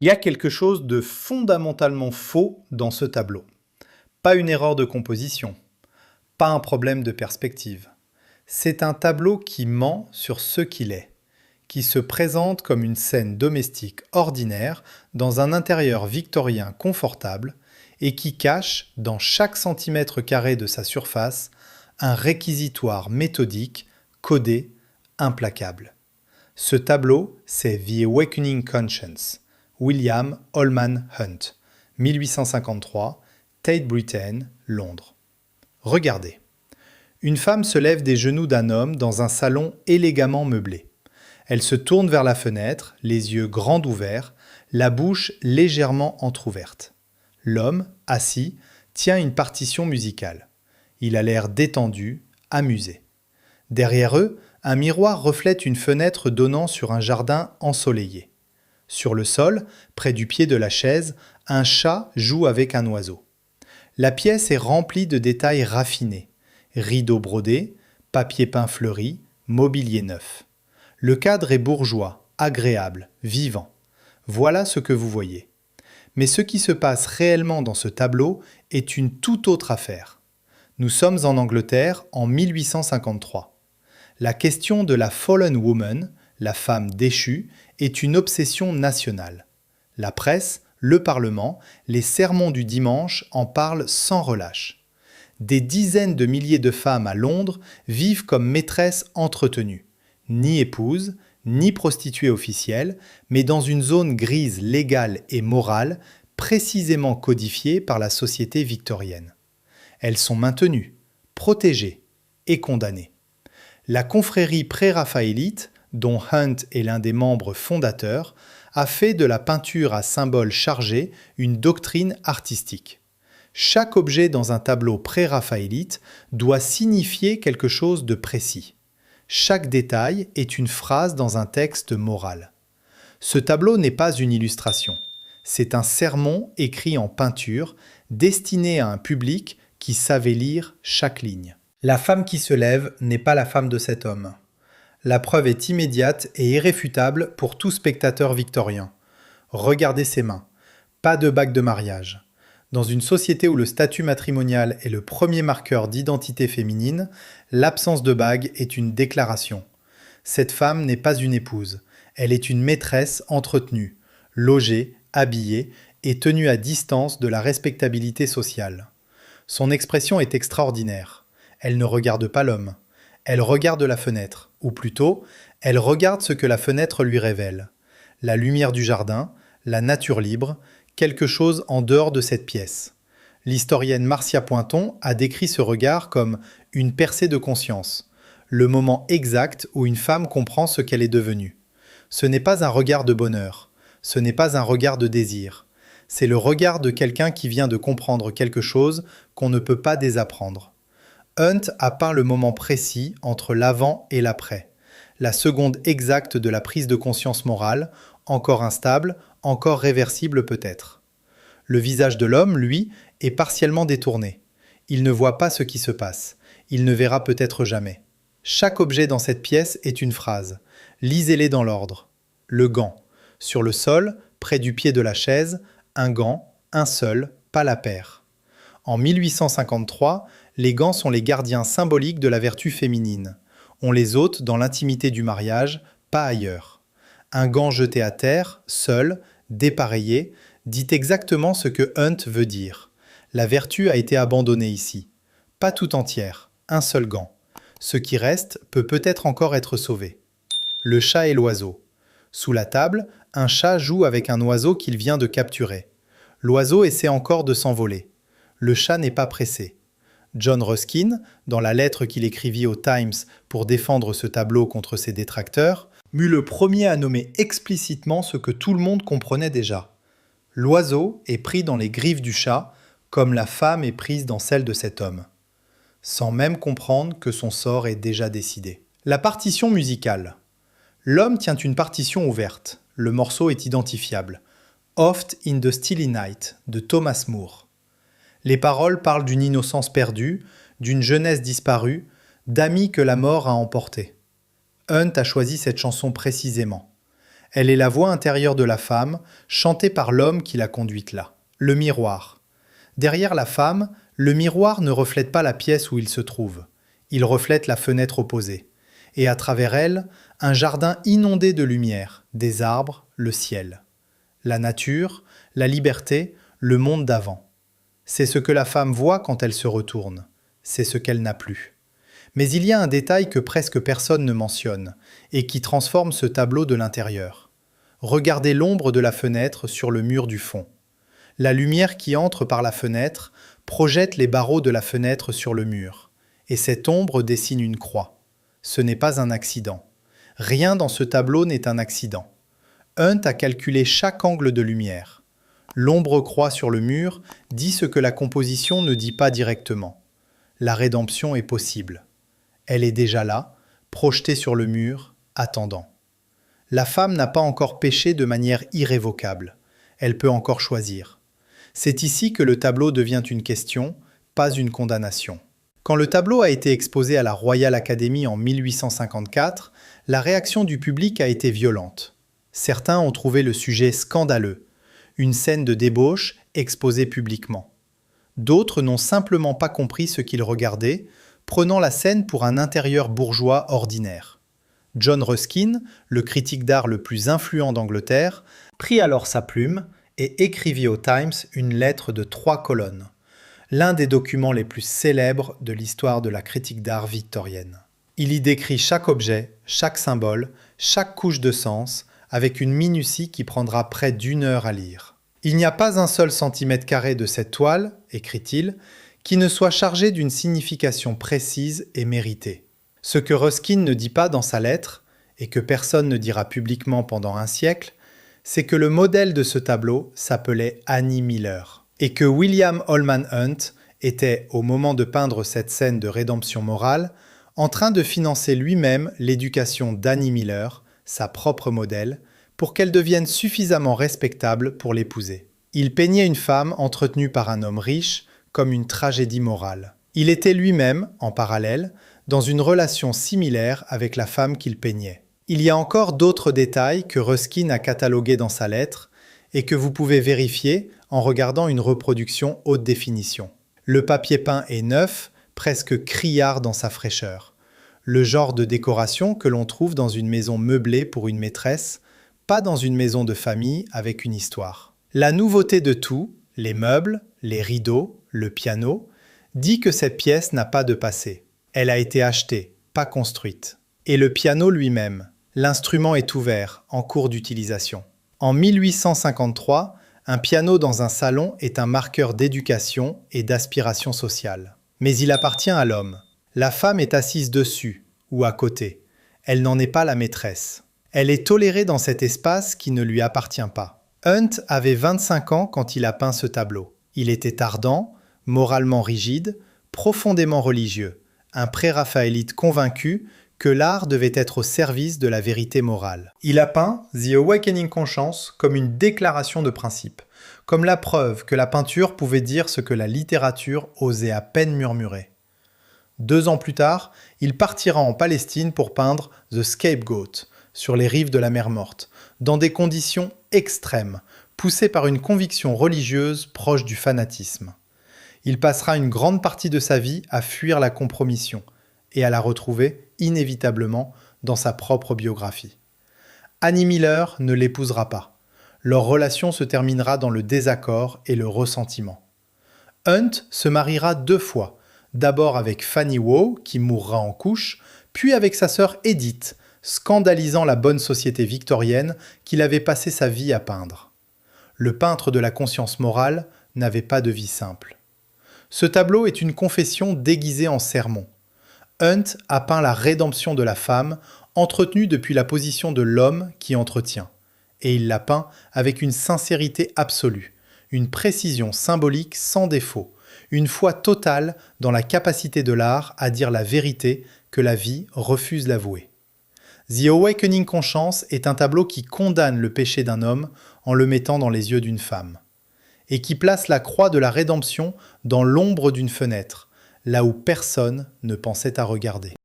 Il y a quelque chose de fondamentalement faux dans ce tableau. Pas une erreur de composition, pas un problème de perspective. C'est un tableau qui ment sur ce qu'il est, qui se présente comme une scène domestique ordinaire dans un intérieur victorien confortable et qui cache, dans chaque centimètre carré de sa surface, un réquisitoire méthodique, codé, implacable. Ce tableau, c'est The Awakening Conscience, William Holman Hunt, 1853, Tate Britain, Londres. Regardez. Une femme se lève des genoux d'un homme dans un salon élégamment meublé. Elle se tourne vers la fenêtre, les yeux grands ouverts, la bouche légèrement entr'ouverte. L'homme, assis, tient une partition musicale. Il a l'air détendu, amusé. Derrière eux, un miroir reflète une fenêtre donnant sur un jardin ensoleillé. Sur le sol, près du pied de la chaise, un chat joue avec un oiseau. La pièce est remplie de détails raffinés. Rideaux brodés, papier peint fleuri, mobilier neuf. Le cadre est bourgeois, agréable, vivant. Voilà ce que vous voyez. Mais ce qui se passe réellement dans ce tableau est une toute autre affaire. Nous sommes en Angleterre en 1853. La question de la fallen woman, la femme déchue, est une obsession nationale. La presse, le Parlement, les sermons du dimanche en parlent sans relâche. Des dizaines de milliers de femmes à Londres vivent comme maîtresses entretenues. Ni épouses, ni prostituées officielles, mais dans une zone grise légale et morale, précisément codifiée par la société victorienne. Elles sont maintenues, protégées et condamnées. La confrérie pré-raphaélite, dont Hunt est l'un des membres fondateurs, a fait de la peinture à symboles chargés une doctrine artistique. Chaque objet dans un tableau pré-raphaélite doit signifier quelque chose de précis. Chaque détail est une phrase dans un texte moral. Ce tableau n'est pas une illustration. C'est un sermon écrit en peinture, destiné à un public qui savait lire chaque ligne. La femme qui se lève n'est pas la femme de cet homme. La preuve est immédiate et irréfutable pour tout spectateur victorien. Regardez ses mains. Pas de bague de mariage. Dans une société où le statut matrimonial est le premier marqueur d'identité féminine, l'absence de bague est une déclaration. Cette femme n'est pas une épouse. Elle est une maîtresse entretenue, logée, habillée et tenue à distance de la respectabilité sociale. Son expression est extraordinaire. Elle ne regarde pas l'homme. Elle regarde la fenêtre, ou plutôt, elle regarde ce que la fenêtre lui révèle. La lumière du jardin, la nature libre, quelque chose en dehors de cette pièce. L'historienne Marcia Pointon a décrit ce regard comme une percée de conscience, le moment exact où une femme comprend ce qu'elle est devenue. Ce n'est pas un regard de bonheur, ce n'est pas un regard de désir. C'est le regard de quelqu'un qui vient de comprendre quelque chose qu'on ne peut pas désapprendre. Hunt a peint le moment précis entre l'avant et l'après, la seconde exacte de la prise de conscience morale, encore instable, encore réversible peut-être. Le visage de l'homme, lui, est partiellement détourné. Il ne voit pas ce qui se passe. Il ne verra peut-être jamais. Chaque objet dans cette pièce est une phrase. Lisez-les dans l'ordre. Le gant. Sur le sol, près du pied de la chaise, un gant, un seul, pas la paire. En 1853, les gants sont les gardiens symboliques de la vertu féminine. On les ôte dans l'intimité du mariage, pas ailleurs. Un gant jeté à terre, seul, dépareillé, dit exactement ce que Hunt veut dire. La vertu a été abandonnée ici. Pas tout entière, un seul gant. Ce qui reste peut peut-être encore être sauvé. Le chat et l'oiseau. Sous la table, un chat joue avec un oiseau qu'il vient de capturer. L'oiseau essaie encore de s'envoler. Le chat n'est pas pressé. John Ruskin, dans la lettre qu'il écrivit au Times pour défendre ce tableau contre ses détracteurs, mut le premier à nommer explicitement ce que tout le monde comprenait déjà. L'oiseau est pris dans les griffes du chat, comme la femme est prise dans celle de cet homme, sans même comprendre que son sort est déjà décidé. La partition musicale. L'homme tient une partition ouverte. Le morceau est identifiable. Oft in the Stilly Night de Thomas Moore. Les paroles parlent d'une innocence perdue, d'une jeunesse disparue, d'amis que la mort a emportés. Hunt a choisi cette chanson précisément. Elle est la voix intérieure de la femme, chantée par l'homme qui l'a conduite là. Le miroir. Derrière la femme, le miroir ne reflète pas la pièce où il se trouve. Il reflète la fenêtre opposée. Et à travers elle, un jardin inondé de lumière, des arbres, le ciel. La nature, la liberté, le monde d'avant. C'est ce que la femme voit quand elle se retourne. C'est ce qu'elle n'a plus. Mais il y a un détail que presque personne ne mentionne, et qui transforme ce tableau de l'intérieur. Regardez l'ombre de la fenêtre sur le mur du fond. La lumière qui entre par la fenêtre projette les barreaux de la fenêtre sur le mur, et cette ombre dessine une croix. Ce n'est pas un accident. Rien dans ce tableau n'est un accident. Hunt a calculé chaque angle de lumière. L'ombre croix sur le mur dit ce que la composition ne dit pas directement. La rédemption est possible. Elle est déjà là, projetée sur le mur, attendant. La femme n'a pas encore péché de manière irrévocable. Elle peut encore choisir. C'est ici que le tableau devient une question, pas une condamnation. Quand le tableau a été exposé à la Royal Academy en 1854, la réaction du public a été violente. Certains ont trouvé le sujet scandaleux, une scène de débauche exposée publiquement. D'autres n'ont simplement pas compris ce qu'ils regardaient, prenant la scène pour un intérieur bourgeois ordinaire. John Ruskin, le critique d'art le plus influent d'Angleterre, prit alors sa plume et écrivit au Times une lettre de 3 colonnes, l'un des documents les plus célèbres de l'histoire de la critique d'art victorienne. Il y décrit chaque objet, chaque symbole, chaque couche de sens, avec une minutie qui prendra près d'1 heure à lire. Il n'y a pas un seul centimètre carré de cette toile, écrit-il, qui ne soit chargé d'une signification précise et méritée. Ce que Ruskin ne dit pas dans sa lettre, et que personne ne dira publiquement pendant un siècle, c'est que le modèle de ce tableau s'appelait Annie Miller, et que William Holman Hunt était, au moment de peindre cette scène de rédemption morale, en train de financer lui-même l'éducation d'Annie Miller, sa propre modèle, pour qu'elle devienne suffisamment respectable pour l'épouser. Il peignait une femme entretenue par un homme riche, comme une tragédie morale. Il était lui-même, en parallèle, dans une relation similaire avec la femme qu'il peignait. Il y a encore d'autres détails que Ruskin a catalogués dans sa lettre et que vous pouvez vérifier en regardant une reproduction haute définition. Le papier peint est neuf, presque criard dans sa fraîcheur. Le genre de décoration que l'on trouve dans une maison meublée pour une maîtresse, pas dans une maison de famille avec une histoire. La nouveauté de tout, les meubles, les rideaux, le piano, dit que cette pièce n'a pas de passé. Elle a été achetée, pas construite. Et le piano lui-même, l'instrument est ouvert, en cours d'utilisation. En 1853, un piano dans un salon est un marqueur d'éducation et d'aspiration sociale. Mais il appartient à l'homme. La femme est assise dessus, ou à côté. Elle n'en est pas la maîtresse. Elle est tolérée dans cet espace qui ne lui appartient pas. Hunt avait 25 ans quand il a peint ce tableau. Il était ardent, moralement rigide, profondément religieux, un pré-raphaélite convaincu que l'art devait être au service de la vérité morale. Il a peint The Awakening Conscience comme une déclaration de principe, comme la preuve que la peinture pouvait dire ce que la littérature osait à peine murmurer. 2 ans plus tard, il partira en Palestine pour peindre The Scapegoat, sur les rives de la mer Morte, dans des conditions extrêmes, poussé par une conviction religieuse proche du fanatisme. Il passera une grande partie de sa vie à fuir la compromission et à la retrouver inévitablement dans sa propre biographie. Annie Miller ne l'épousera pas. Leur relation se terminera dans le désaccord et le ressentiment. Hunt se mariera 2 fois, d'abord avec Fanny Waugh, qui mourra en couche, puis avec sa sœur Edith, scandalisant la bonne société victorienne qu'il avait passé sa vie à peindre. Le peintre de la conscience morale n'avait pas de vie simple. Ce tableau est une confession déguisée en sermon. Hunt a peint la rédemption de la femme, entretenue depuis la position de l'homme qui entretient. Et il l'a peint avec une sincérité absolue, une précision symbolique sans défaut, une foi totale dans la capacité de l'art à dire la vérité que la vie refuse d'avouer. The Awakening Conscience est un tableau qui condamne le péché d'un homme en le mettant dans les yeux d'une femme, et qui place la croix de la rédemption dans l'ombre d'une fenêtre, là où personne ne pensait à regarder.